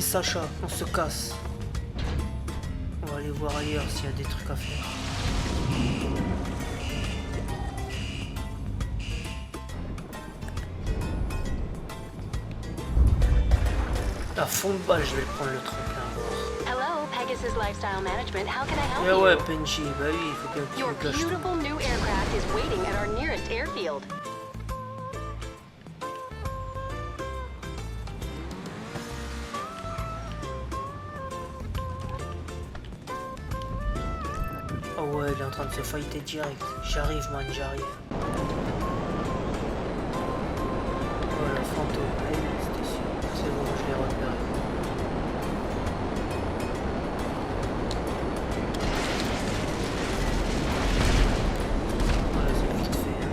Sacha, on se casse. On va aller voir ailleurs s'il y a des trucs à faire. À fond de balle, je vais prendre le tremplin à bord. Hello, Pegasus Lifestyle Management. How can I help Eh you? ouais, Benji, bah oui, il faut bien que tu Your me caches tout. beautiful new aircraft is waiting at our nearest airfield. Oh ouais, il est en train de se fighter direct. J'arrive, man, j'arrive. Voilà, fantôme. Allez, c'était sûr. C'est bon, je l'ai repéré. Voilà, c'est vite fait. Hein.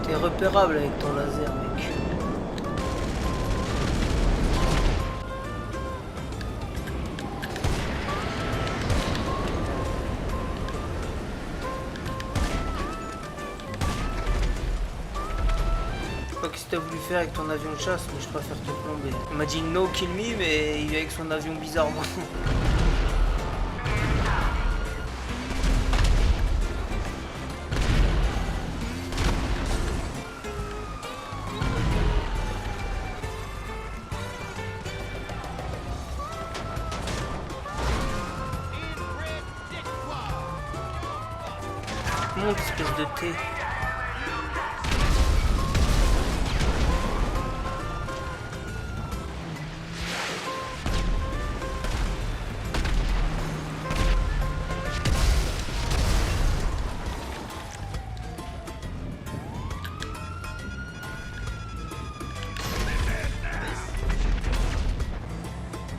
T'es repérable avec ton laser, mec. Je sais pas ce que t'as voulu faire avec ton avion de chasse, mais je préfère te plomber. Il m'a dit no kill me, mais il est avec son avion bizarrement. Monte, espèce de thé.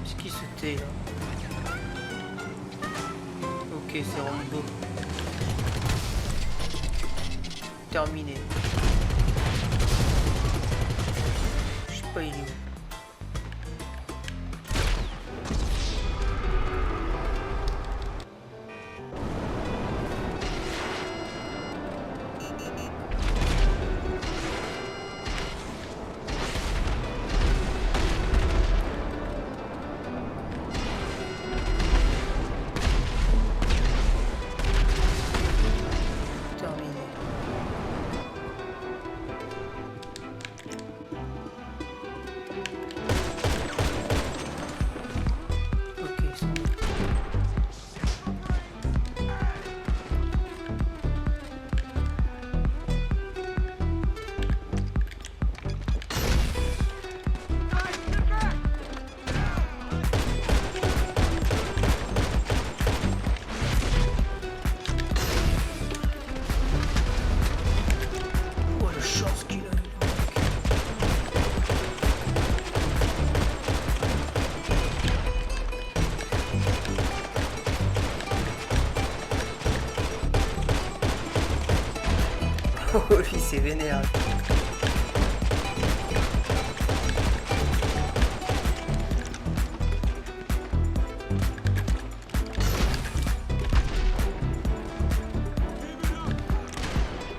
C'est qui ce thé là? Ok, c'est Rambo. Terminé. Je sais pas, il est où? Terminé. Ok, ça. Oh, le chance qu'il a eu, le mec. Oh, lui, c'est vénère.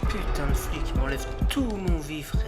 Putain de flic, il m'enlève tout mon vie, frère.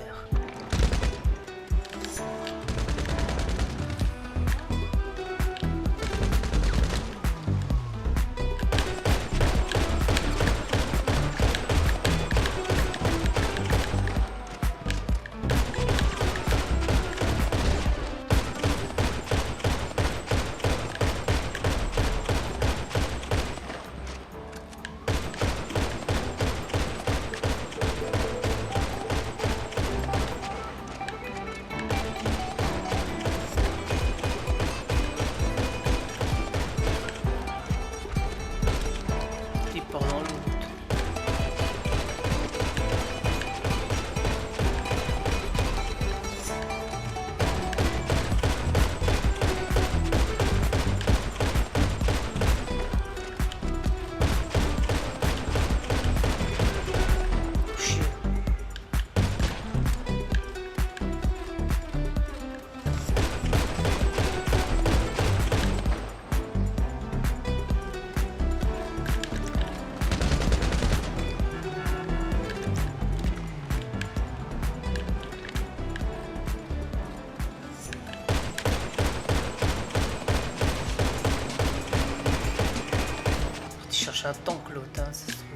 J'attends que l'autre, hein, ça se trouve.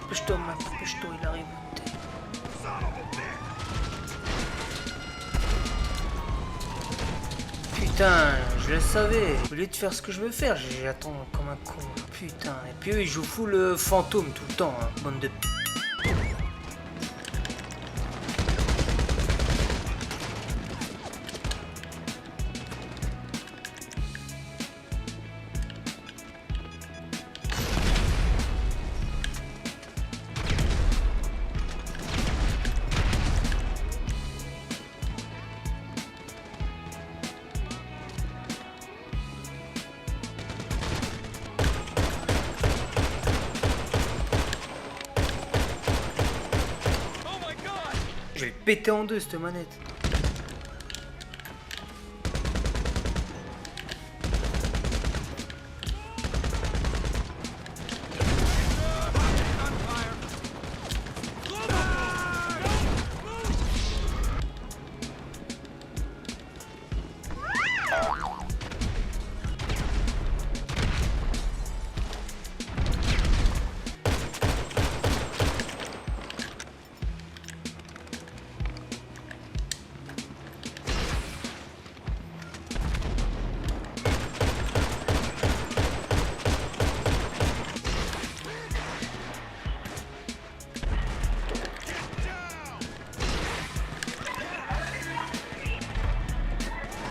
Dépêche-toi, man, dépêche-toi, il arrive. Putain, je le savais. Au lieu de faire ce que je veux faire, j'attends comme un con. Putain, et puis eux, ils jouent full fantôme tout le temps, hein. Bande de... Je vais le péter en deux, cette manette.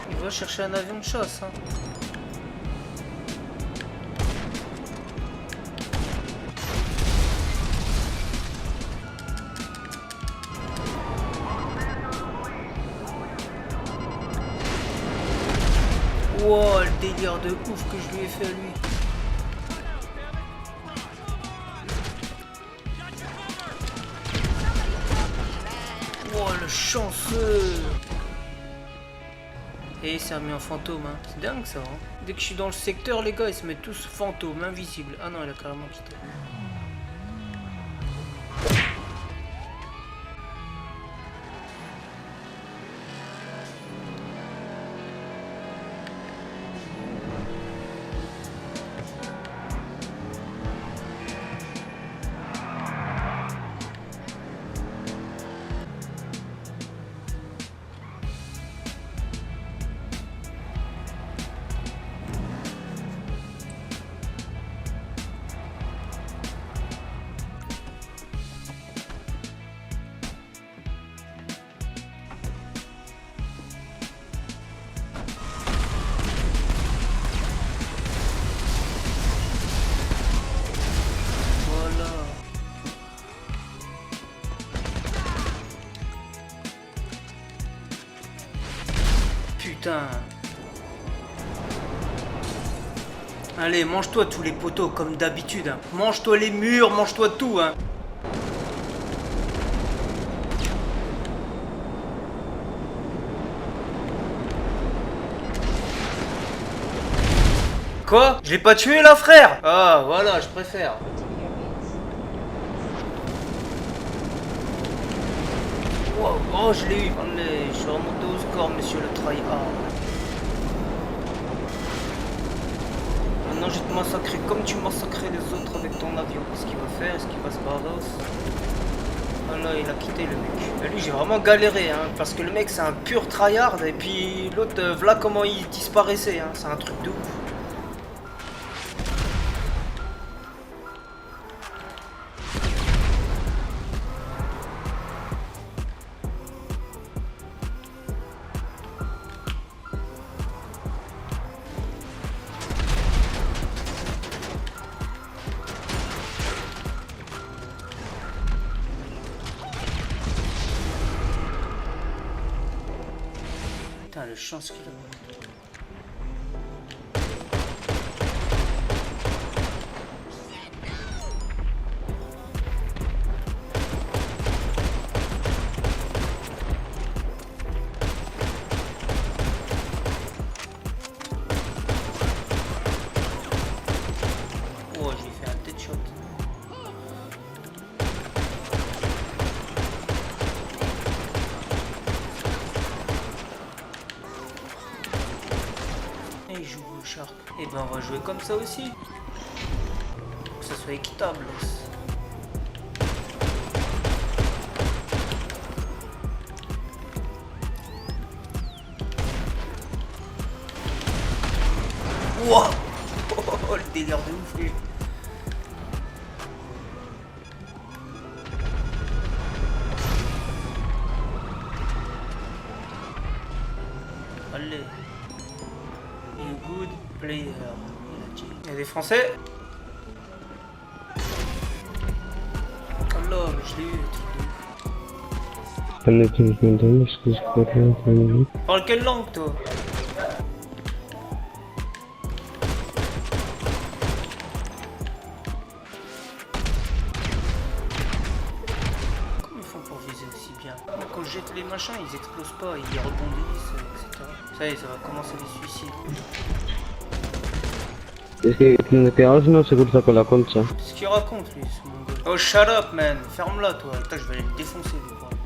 Il va chercher un avion de chasse, hein. Wow, le délire de ouf que je lui ai fait à lui. Wow, le chanceux. Et il s'est remis en fantôme, hein. C'est dingue ça, hein. Dès que je suis dans le secteur, les gars, ils se mettent tous fantômes, invisibles. Ah non, il a carrément quitté. Putain. Allez, mange-toi tous les poteaux comme d'habitude, hein. Mange-toi les murs, mange-toi tout, hein. Quoi? Je l'ai pas tué là, frère? Ah, voilà, je préfère. Wow, oh, je l'ai eu. Allez, je suis remonté au score, monsieur le tryhard. Maintenant, je vais te massacrer comme tu massacrais les autres avec ton avion. Qu'est-ce qu'il va faire? Est-ce qu'il va se barrer? Voilà, il a quitté le mec. Et lui, j'ai vraiment galéré, hein, parce que le mec, c'est un pur tryhard. Et puis l'autre, voilà comment il disparaissait, hein. C'est un truc de ouf. Putain, le chance qu'il a. Et ben on va jouer comme ça aussi. Pour que ça soit équitable. Wow. Oh, le délire de ouf lui. Allez. You good player. Il y a des Français. Oh là, mais je l'ai eu. Parle quelle langue toi? Comment ils font pour viser aussi bien? Quand je jette les machins, ils explosent pas, ils rebondissent, etc. Ça y est, ça va commencer les suicides. Es que en pegados no se cruza con la concha. Qu'est-ce qu'il raconte lui, ce mongol? Oh shut up man, ferme-la toi. Putain, je vais aller le défoncer lui pour après.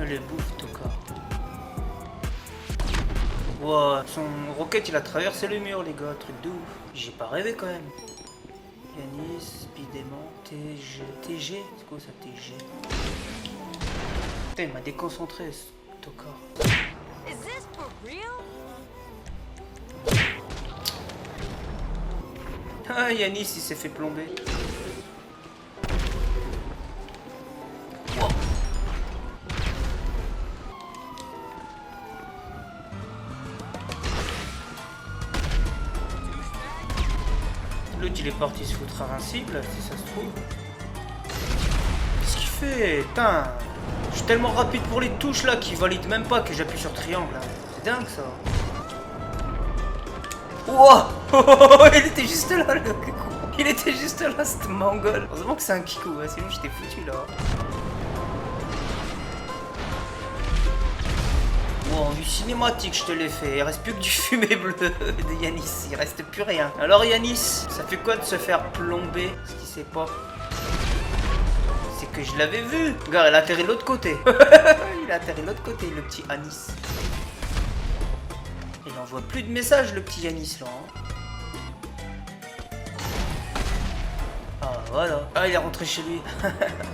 Allez, bouffe, tocard. Wow, son roquette il a traversé le mur, les gars, truc de ouf. J'ai pas rêvé quand même. Yanis, Spidément, TG, c'est quoi ça, TG? Putain, il m'a déconcentré ce tocard. Is this for real? Ah, Yanis il s'est fait plomber. L'autre il est parti se foutre invincible, si ça se trouve. Qu'est-ce qu'il fait? Putain, je suis tellement rapide pour les touches là qu'il valide même pas que j'appuie sur triangle. Hein. C'est dingue ça. Wow. Il était juste là le kikou. Il était juste là, c'était mongol. Heureusement que c'est un kikou, hein, sinon j'étais foutu là. Bon, en vue cinématique, je te l'ai fait. Il reste plus que du fumé bleu de Yanis. Il reste plus rien. Alors Yanis, ça fait quoi de se faire plomber? Ce qu'il sait pas, c'est que je l'avais vu. Regarde, il a atterri de l'autre côté. Il a atterri de l'autre côté, le petit Yanis. Il n'envoie plus de messages, le petit Yanis là. Hein. Ah voilà. Ah, il est rentré chez lui.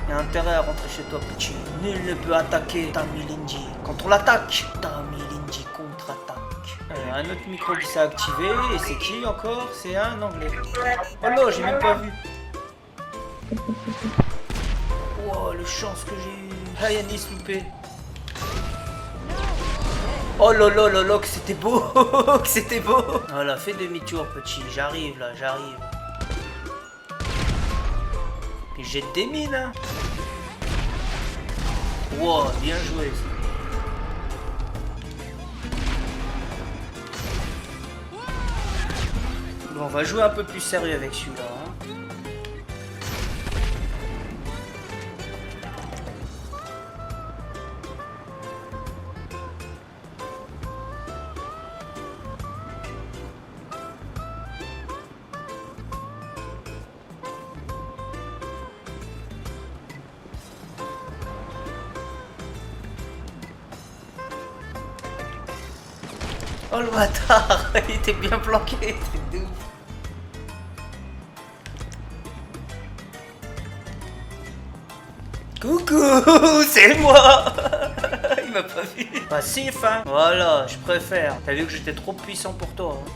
Il a intérêt à rentrer chez toi, petit. Nul ne peut attaquer Tamilinji. Quand on l'attaque, Tamilinji contre-attaque. Un autre micro qui s'est activé. Et c'est qui encore? C'est un anglais. Oh là, j'ai même pas vu. Wow, le chance que j'ai eu. Ah, Yanis loupé. Oh là là là là, que c'était beau. Que c'était beau. Voilà, fais demi-tour, petit. J'arrive là, j'arrive. Et jette des mines, hein. Wow, bien joué ça. Bon, on va jouer un peu plus sérieux avec celui-là. Hein. Oh le bâtard, il était bien planqué, truc de ouf. Coucou, c'est moi. Il m'a pas vu. Passif, hein. Voilà, je préfère. T'as vu que j'étais trop puissant pour toi. Hein.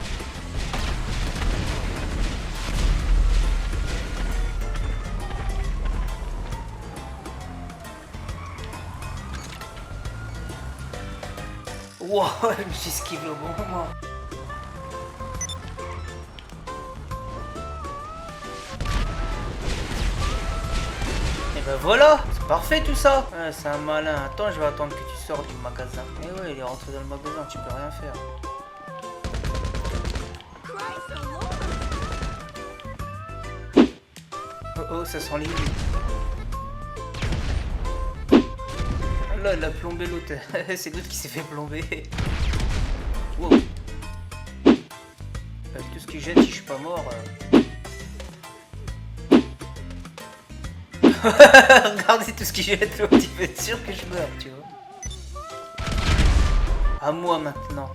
Wow, j'esquive le bon moment. Et ben voilà, c'est parfait tout ça. Ouais, c'est un malin. Attends, je vais attendre que tu sors du magasin. Et ouais, il est rentré dans le magasin, tu peux rien faire. Oh oh, ça s'enligne. là, il a plombé l'autre. C'est l'autre qui s'est fait plomber. Wow. Avec tout ce qui jette, si je suis pas mort. Regardez tout ce qui jette l'autre, il peut être sûr que je meurs, tu vois. À moi maintenant.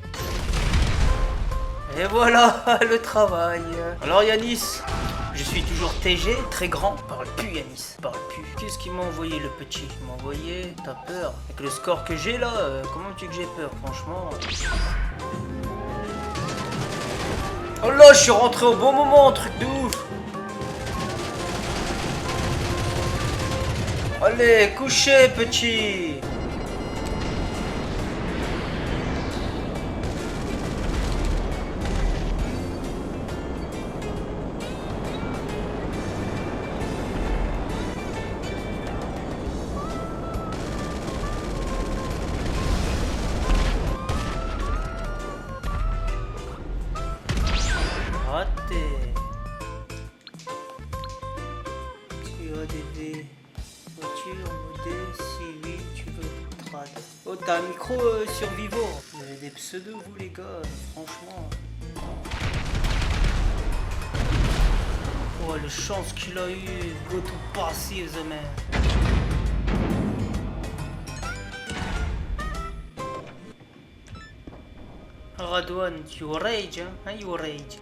Et voilà le travail. Alors Yanis, je suis toujours TG, très grand. Parle plus Yanis, parle plus. Qu'est-ce qu'il m'a envoyé le petit? Il m'a envoyé, t'as peur? Avec le score que j'ai là, comment tu veux que j'ai peur franchement? Oh là, je suis rentré au bon moment, truc de ouf. Allez, couchez petit. Raté. UADD. Voiture, modé, si oui, tu veux trad. Oh, t'as un micro survivant. Vous avez des pseudos, vous les gars, franchement. Oh, la chance qu'il a eu. Go to passive, the man. Radwan, you rage, hein? You rage.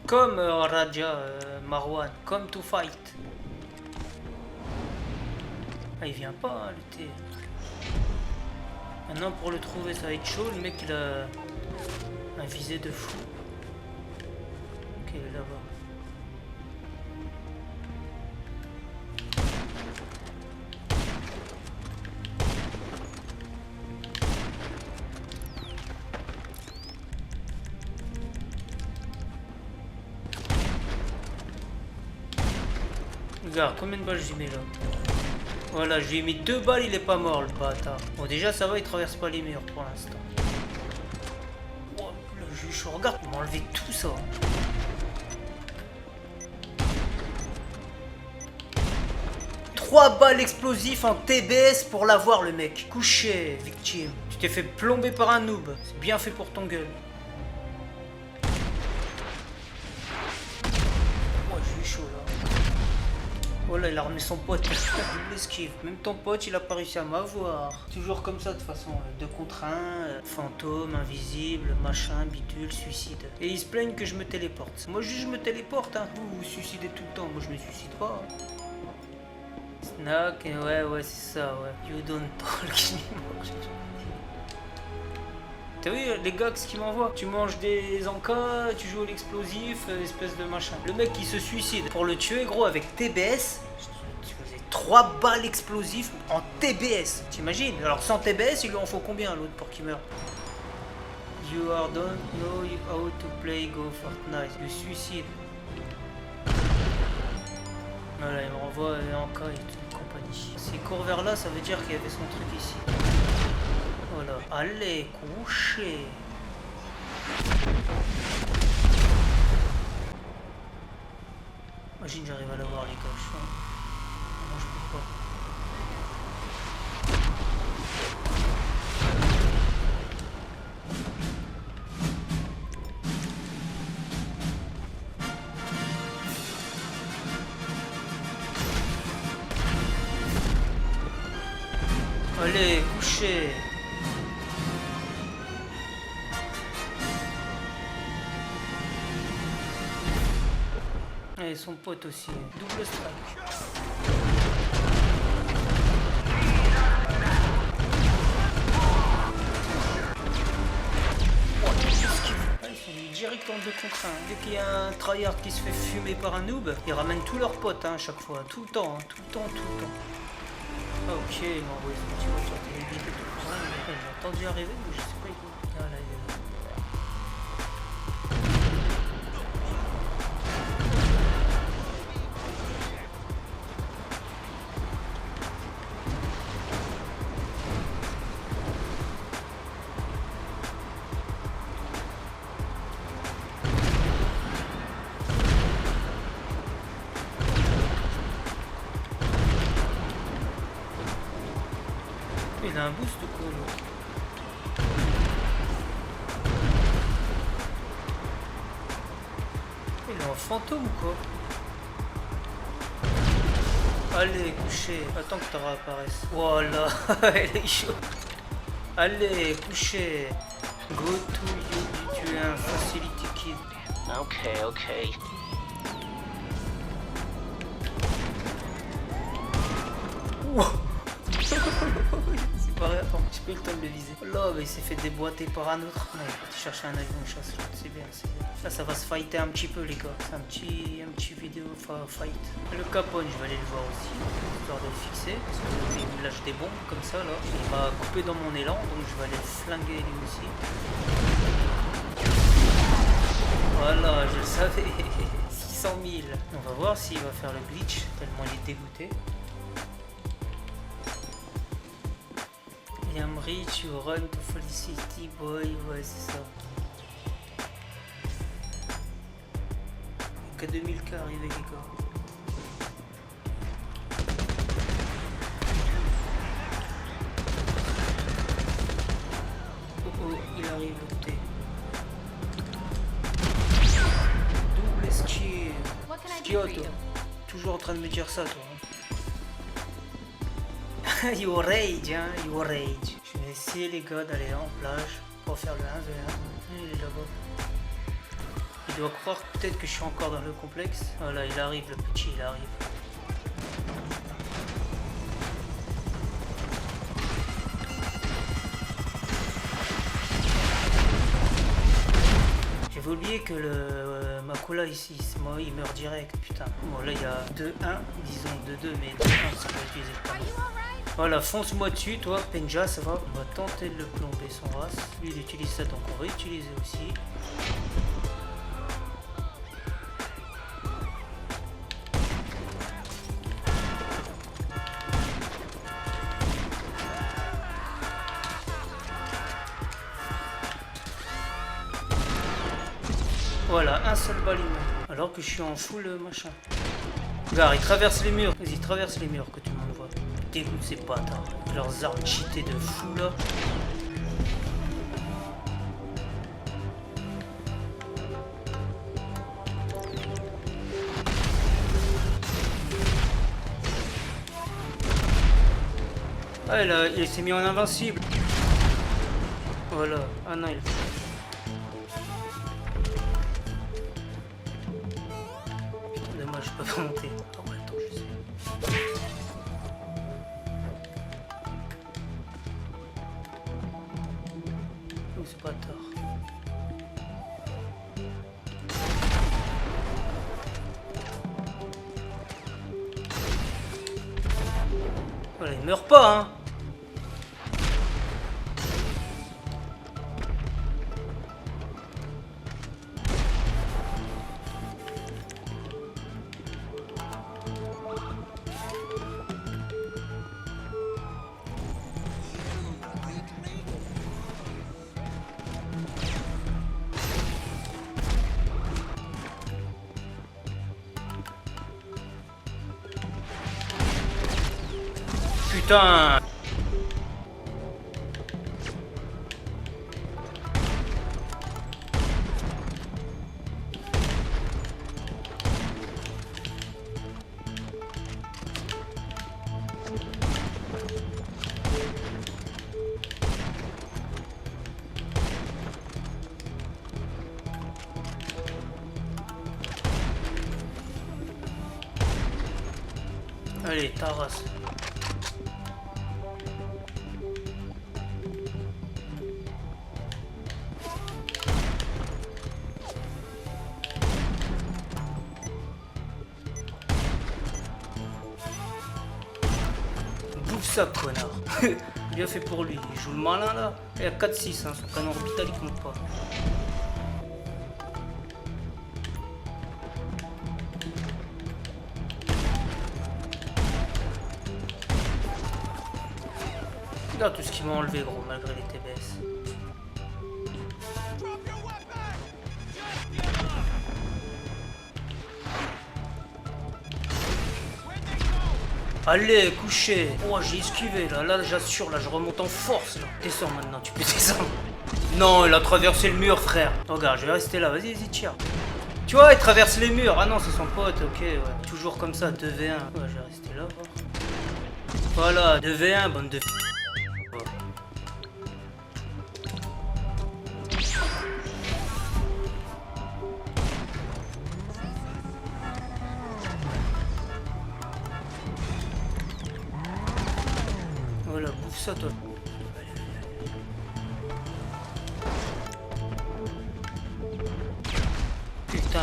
Comme Raja, Marwan, come to fight. Ah, il vient pas, hein, le thé. Maintenant, pour le trouver, ça va être chaud. Le mec, il a un visé de fou. Ok, là-bas. Regarde, combien de balles je lui mets là? Voilà, je lui ai mis 2 balles, il est pas mort le bâtard. Bon, déjà ça va, il traverse pas les murs pour l'instant. Oh, le juge, regarde, il m'a enlevé tout ça. 3 balles explosifs en TBS pour l'avoir le mec. Couché, victime. Tu t'es fait plomber par un noob. C'est bien fait pour ton gueule. Oh, j'ai eu chaud là. Oh là, il a remis son pote. Il l'esquive. Même ton pote, il a pas réussi à m'avoir. Toujours comme ça de toute façon. 2 contre 1, fantôme, invisible, machin, bidule, suicide. Et ils se plaignent que je me téléporte. Moi juste je me téléporte, hein. Vous vous suicidez tout le temps. Moi je me suicide pas. Snack, ouais, c'est ça, ouais. You don't talk. T'as vu les gars, ce qu'ils m'envoient? Tu manges des encas, tu joues à l'explosif, espèce de machin. Le mec qui se suicide pour le tuer, gros, avec TBS. Tu faisais 3 balles explosives en TBS. T'imagines? Alors sans TBS, il lui en faut combien l'autre pour qu'il meure? You are don't know how to play Go Fortnite. You suicide. Voilà, il me renvoie encas et toute compagnie. S'il court vers là, ça veut dire qu'il y avait son truc ici. Voilà. Allez, coucher. Imagine, j'arrive à l'avoir, les gars. Non, je peux pas. Allez, coucher. Et son pote aussi. Double strike. Ils sont direct en 2 contre 1. Dès qu'il y a un tryhard qui se fait fumer par un noob, ils ramènent tous leurs potes, hein, à chaque fois. Tout le temps, hein, tout le temps. Ah, ok, il m'a envoyé son petit voiture télévisée tout ça. J'ai entendu arriver, mais je sais pas où. Ah là, il est là. Il a un boost ou quoi l'autre? Il est en fantôme ou quoi? Allez, coucher. Attends que tu réapparaisses. Voilà, elle est chaude. Allez, coucher. Go to you. Tu es un facility kid. Ok, ok. Wow. C'est pas vrai, attends, j'ai pas eu le temps de le viser. Oh là, mais il s'est fait déboîter par un autre. Ouais, il va chercher un avion de chasse, c'est bien, c'est bien. Là, ça va se fighter un petit peu, les gars. C'est un petit vidéo fight. Le Capone, je vais aller le voir aussi, histoire de le fixer. Parce qu'il me lâche des bombes comme ça, là. Il m'a coupé dans mon élan, donc je vais aller le flinguer lui aussi. Voilà, je le savais. 600 000. On va voir s'il va faire le glitch, tellement il est dégoûté. I am rich, you run to Felicity Boy, ouais c'est ça. Il y a que 2000 cas arrivés les gars. Oh oh, il arrive le thé. Double esquive. What can I do for Skioto. you? Toujours en train de me dire ça toi. You rage, hein, you rage. Je vais essayer les gars d'aller en plage pour faire le 1v1. Il est là-bas. Il doit croire peut-être que je suis encore dans le complexe. Voilà, il arrive, le petit, il arrive. J'avais oublié que le Makula ici, moi il meurt direct, putain. Bon là il y a 2-1, disons 2-2, mais 2-1 ça va utiliser le Are panneau. you alright? Voilà, fonce-moi dessus, toi, Penja, ça va. On va tenter de le plomber son race. Lui, il utilise ça, donc on va utiliser aussi. Voilà, un seul balisme. Alors que je suis en full machin. Regarde, ils traversent les murs. Vas-y, traverse les murs que tout le monde voit. Dégoûte ces bâtards. Leurs armes cheatées de fou là. Ah, il s'est mis en invincible. Voilà. Ah non, il... Dommage, je peux pas monter. Ah ouais, attends, je sais. Oh, c'est pas tard. Voilà, il meurt pas, hein. Putain! Allez, ta race. Bouffe ça, connard. Bien fait pour lui. Il joue le malin là. Il y a 4-6, hein. Son canon orbital il compte pas. Regarde tout ce qu'il m'a enlevé, gros, malgré les TBS. Allez, couché. Oh, j'ai esquivé, là. Là, j'assure, là, je remonte en force, là. Descends maintenant, tu peux descendre. Non, il a traversé le mur, frère. Regarde, je vais rester là. Vas-y, vas-y, tire. Tu vois, il traverse les murs. Ah non, c'est son pote, ok, ouais. Toujours comme ça, 2v1. Ouais, je vais rester là, voir. Voilà, 2v1, bande de... Voilà, bouffe ça, toi. Putain.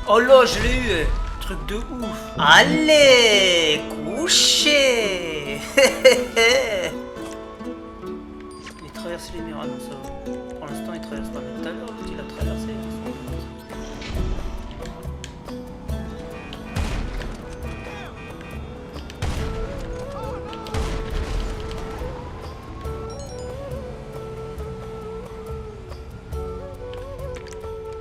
Oh là, je l'ai eu, eh. Truc de ouf. Allez, couché. Il traverse les murs, ah non, ça va. Pour l'instant, il traverse pas. Mais tout à l'heure, il a traversé.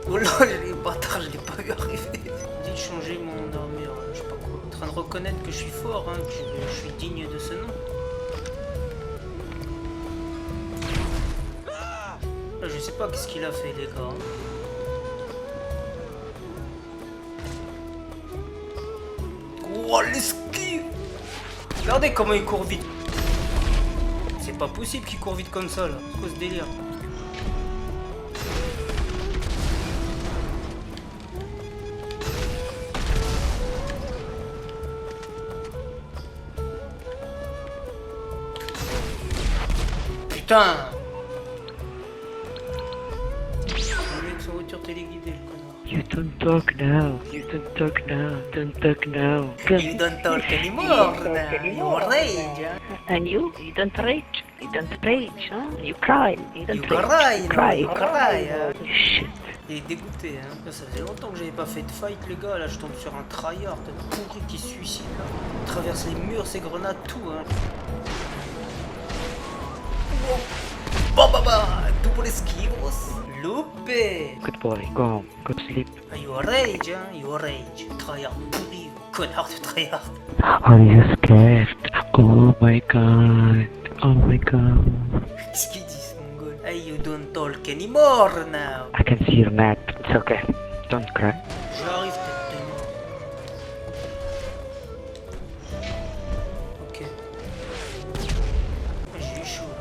Oh là, les bâtards, je l'ai pas vu arriver. J'ai dit changer mon armure, je sais pas quoi. En train de reconnaître que je suis fort, hein, que je suis digne de ce nom. Là, je sais pas qu'est-ce qu'il a fait, les gars. Oh, l'esquive! Regardez comment il court vite. C'est pas possible qu'il court vite comme ça, là. C'est quoi ce délire? Putain! Le mec, son voiture téléguidée, le connard. You don't talk now. You don't talk now. Don't talk now. You don't talk anymore now. You rage, hein? And you don't rage. You don't rage, huh? You cry. You don't You rage. cry, you cry, hein? Shit. Il est dégoûté, hein. Là, ça faisait longtemps que j'avais pas fait de fight, les gars. Là, je tombe sur un tryhard pourri qui se suicide, là. Il traverse les murs, ses grenades, tout, hein. Bah bah bah, double esquivos. Loupé. Good boy. Go home. Go to sleep. Ah, you rage, hein, you rage. Tryhard pourri, connard de tryhard. Are you scared? Oh my god. Oh my god. Qu'est-ce qu'il dit, ce mongol? Hey, you don't talk anymore now. I can see you're mad. It's okay. Don't cry. J'arrive, tête de mort. Ok. J'ai eu chaud, là.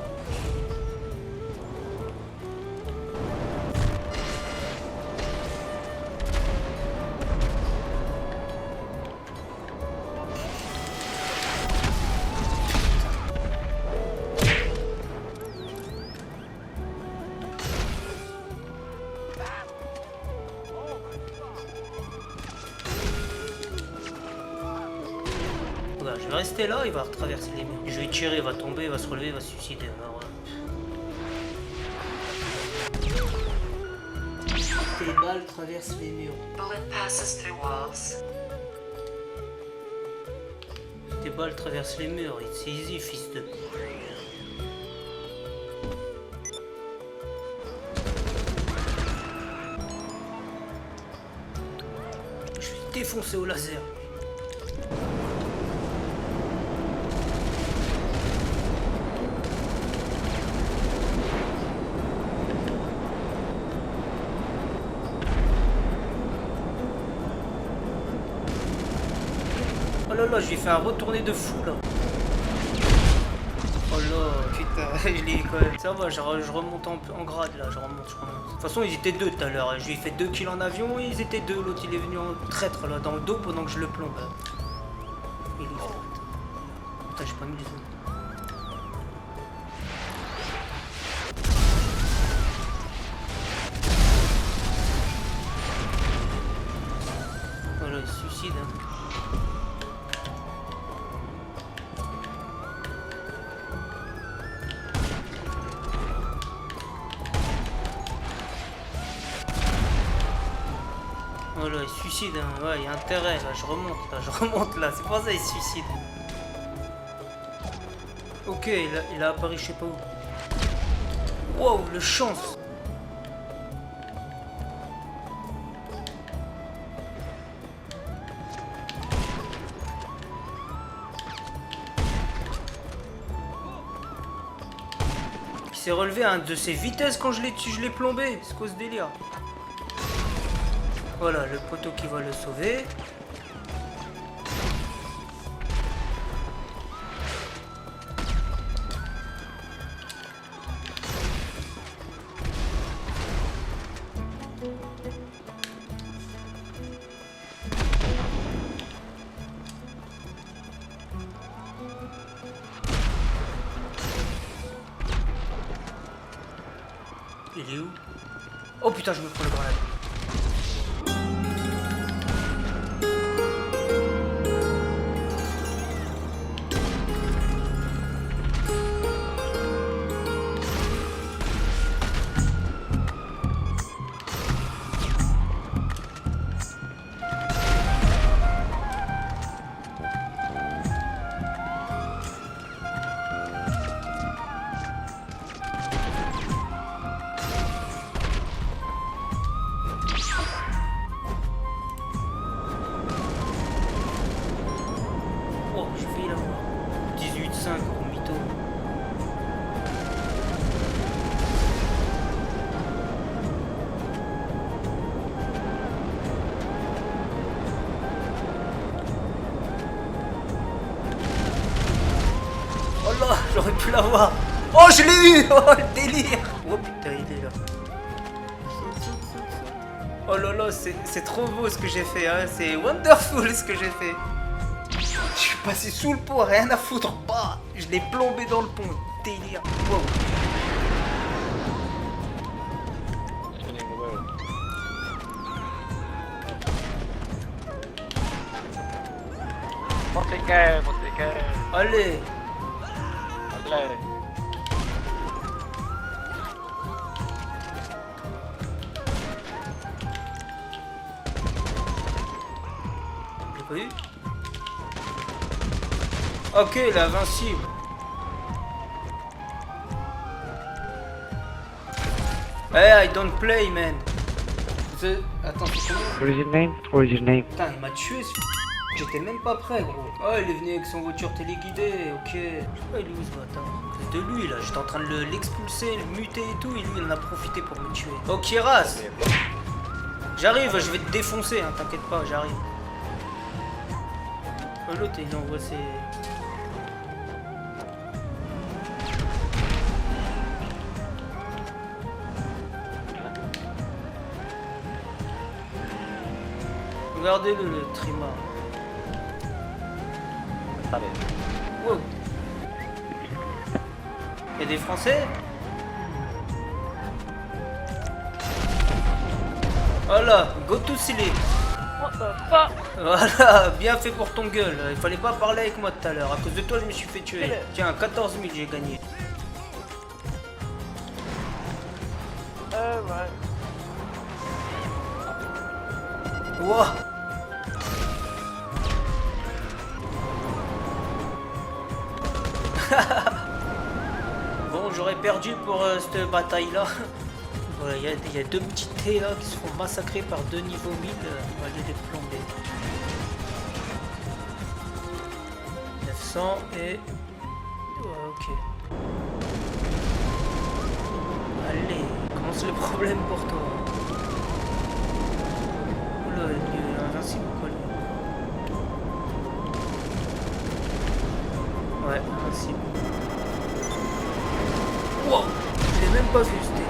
Voilà, je vais rester là, il va traverser les murs. Je vais tirer, il va tomber, il va se relever, il va se suicider. Alors, tes balles traversent les murs. Bullet passes through walls. Tes balles traversent les murs, c'est easy, fils de... Je suis défoncé au laser. Oh là là, je lui ai fait un retourné de fou là. Oh là, putain, je l'ai quand même. Ça va, je remonte en grade là, je remonte. De toute façon, ils étaient deux tout à l'heure. Je lui ai fait 2 kills en avion et ils étaient deux. L'autre, il est venu en traître là, dans le dos pendant que je le plombe. Il est où, putain, j'ai pas mis les zones. Voilà, il se suicide. Hein. Voilà, il se suicide, hein. Ouais, il y a intérêt, là, je remonte là, c'est pour ça il se suicide. Ok, il a apparu je sais pas où. Wow, le chance. s'est relevé à un de ses vitesses quand je l'ai plombé. C'est quoi ce délire? Voilà, le poteau qui va le sauver. Il est où? Oh putain, je me prends le grenade. Oh, j'ai failli l'avoir. 18-5, gros mytho. Oh là, j'aurais pu l'avoir. Oh, je l'ai eu. Oh, le délire. Oh putain, il est là. Oh là là, c'est trop beau ce que j'ai fait, hein. C'est wonderful ce que j'ai fait. Je suis passé sous le pont, rien à foutre. Bah, je l'ai plombé dans le pont. Délire. Wow. Allez. J'ai pas eu. Ok, la invincible. Hey, I don't play, man. Attends, c'est combien? What is your name? What is your name? Putain, il m'a tué ce J'étais même pas prêt, gros. Oh, il est venu avec son voiture téléguidée, ok. Je sais pas, il est où ce bâtard? C'est de lui, là. J'étais en train de l'expulser, le muter et tout, et lui, il en a profité pour me tuer. Ok, Ras. J'arrive, je vais te défoncer, hein, t'inquiète pas, j'arrive. Oh, l'autre, il envoie ses... Regardez le trimar. Wow. Y'a des Français? Voilà, go to sleep. Voilà, bien fait pour ton gueule. Il fallait pas parler avec moi tout à l'heure. À cause de toi, je me suis fait tuer. Tiens, 14 000 j'ai gagné. Ouais. Wow. Bon, j'aurais perdu pour cette bataille-là. Voilà, il y a deux petits T là qui se font massacrer par deux niveaux 1000. On va les plomber. 900 et... Ouais, ok. Allez, comment c'est le problème pour toi? Oula, il est invincible quoi lui? Ouais, invincible. Wow, je l'ai même pas vu ce délire.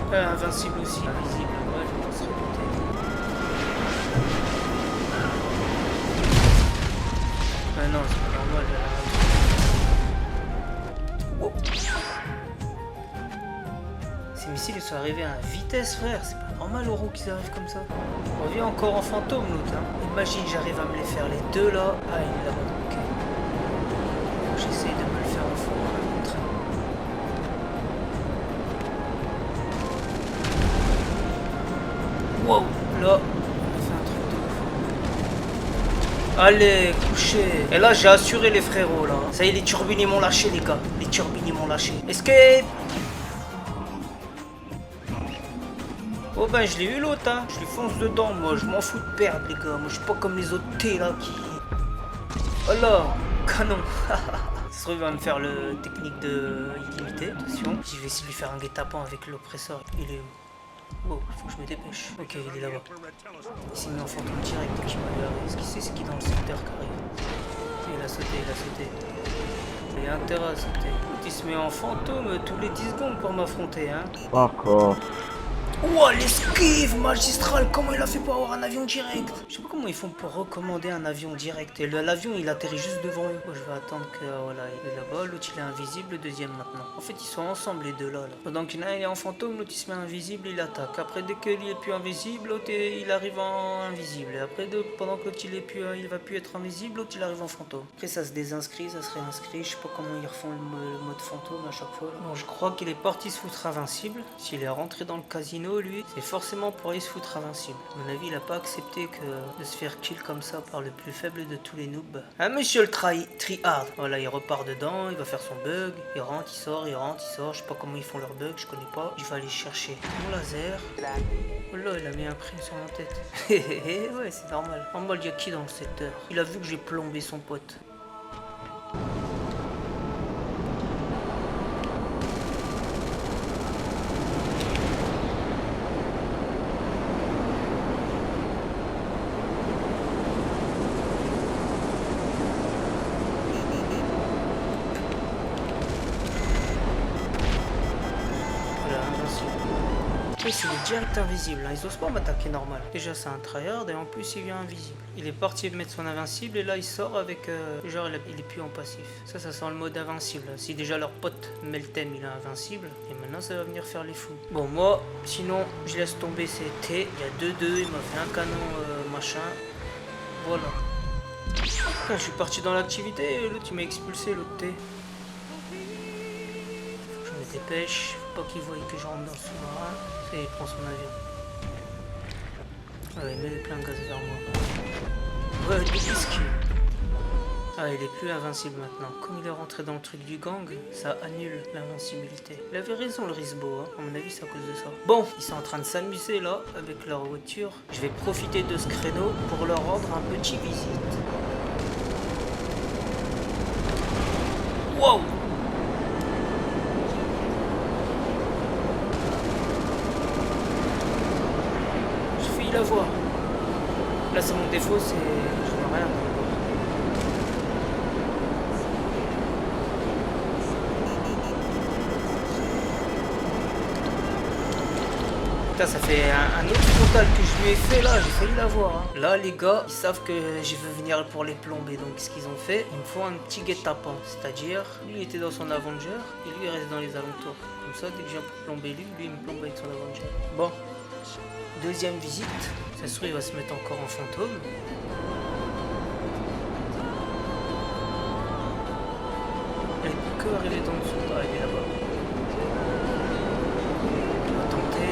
Voilà. Invincible aussi, invisible. Ouais, je pense remonter. Ah non, c'est pas normal. Wow. Ces missiles ils sont arrivés à vitesse, frère. C'est pas normal, Oro, qu'ils arrivent comme ça. On revient encore en fantôme, l'autre. Hein. Imagine, j'arrive à me les faire les deux là. Ah, il est là-bas. Ok. J'essaye de me le faire en fond. Wow, là, on a fait un truc de ouf. Allez, couchez. Et là, j'ai assuré les frérots, là. Ça y est, les turbines, ils m'ont lâché, les gars. Les turbines, ils m'ont lâché. Escape. Oh ben, je l'ai eu, l'autre, hein. Je lui fonce dedans, moi. Je m'en fous de perdre, les gars. Moi, je suis pas comme les autres T, là, qui... Oh là, canon. Ça se trouve, il va me faire le technique de illimité. Attention, je vais essayer de lui faire un guet-apens avec l'oppresseur. Il est où? Oh, faut que je me dépêche. Ok, il est là-bas. Il s'est mis en fantôme direct dès qu'il m'a vu arriver. Ce qu'il sait, c'est qu'il est dans le secteur qui arrive. Il a sauté, il a sauté. Il a intérêt à sauter. Il se met en fantôme tous les 10 secondes pour m'affronter, hein. Encore. Ouah, l'esquive magistrale, comment il a fait pour avoir un avion direct? Je sais pas comment ils font pour recommander un avion direct. Et l'avion, il atterrit juste devant eux. Oh, je vais attendre que, voilà, il est là-bas, l'autre il est invisible, le deuxième maintenant. En fait, ils sont ensemble les deux là. Pendant qu'il y en a un il est en fantôme, l'autre il se met invisible, il attaque. Après, dès qu'il est plus invisible, l'autre il arrive en invisible. Et après, pendant que l'autre il va plus être invisible, l'autre il arrive en fantôme. Après, ça se désinscrit, ça se réinscrit. Je sais pas comment ils refont le mode fantôme à chaque fois. Là. Bon, je crois qu'il est parti se foutre invincible. S'il est rentré dans le casino, lui, c'est forcément pour aller se foutre invincible. À mon avis, il a pas accepté de se faire kill comme ça par le plus faible de tous les noobs. Ah, monsieur le tryhard. Voilà, il repart dedans, il va faire son bug. Il rentre, il sort, il rentre, il sort. Je sais pas comment ils font leur bug, je connais pas. Je vais aller chercher mon laser. Oh là, il a mis un prime sur ma tête. Ouais, c'est normal. En mode, il y a qui dans le secteur? Il a vu que j'ai plombé son pote. Il est direct invisible, hein. Ils osent pas m'attaquer normal. Déjà c'est un tryhard et en plus il vient invisible. Il est parti de mettre son invincible et là il sort avec genre il est plus en passif. Ça sent le mode invincible. Si déjà leur pote Meltem il est invincible et maintenant ça va venir faire les fous. Bon moi sinon je laisse tomber ces T. Il y a 2-2, il m'a fait un canon machin. Voilà. Putain, je suis parti dans l'activité et l'autre il m'a expulsé l'autre T. Faut que je me dépêche. Faut pas qu'il voie que je rentre dans le sous-marin. Et il prend son avion. Ah, il met plein de gaz vers moi. Ouais, risque. Ah, il est plus invincible maintenant. Comme il est rentré dans le truc du gang, ça annule l'invincibilité. Il avait raison le Risbo, hein. À mon avis c'est à cause de ça. Bon, ils sont en train de s'amuser là, avec leur voiture. Je vais profiter de ce créneau pour leur rendre un petit visite. Wow! La voix. Là c'est mon défaut, c'est je vois rien. Putain, ça fait un autre frontal que je lui ai fait là, j'ai failli la voir. Hein. Là les gars, ils savent que je veux venir pour les plomber, donc ce qu'ils ont fait, ils me font un petit guet-apens. C'est-à-dire, lui il était dans son Avenger et lui il reste dans les alentours. Comme ça, dès que je viens pour plomber lui il me plombe avec son Avenger. Bon. Deuxième visite, ça se trouve il va se mettre encore en fantôme. Elle peut que arriver dans le dessous. Ah, il est là-bas. On va tenter.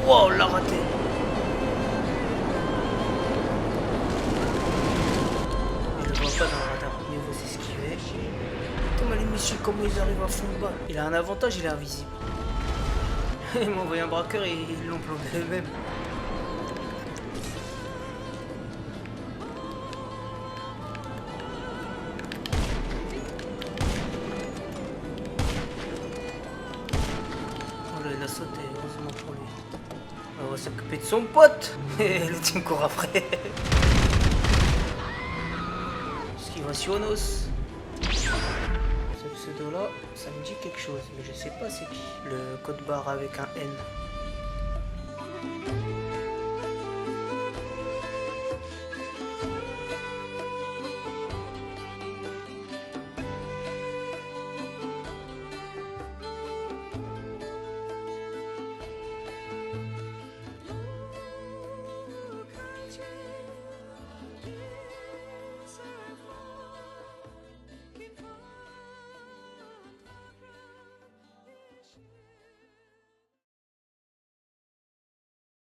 Wow, on l'a raté. Je le vois pas dans le radar, mieux vaut s'esquiver. Putain, mais les messieurs, comment ils arrivent à fond de balle? Il a un avantage, il est invisible. Ils m'ont envoyé un braqueur et ils l'ont plombé eux-mêmes. Oh là, il a sauté, heureusement pour lui. On va s'occuper de son pote. Et l'autre me court après. Esquivacionos. Ce pseudo là, ça me dit quelque chose, mais je sais pas c'est qui. Le code barre avec un N.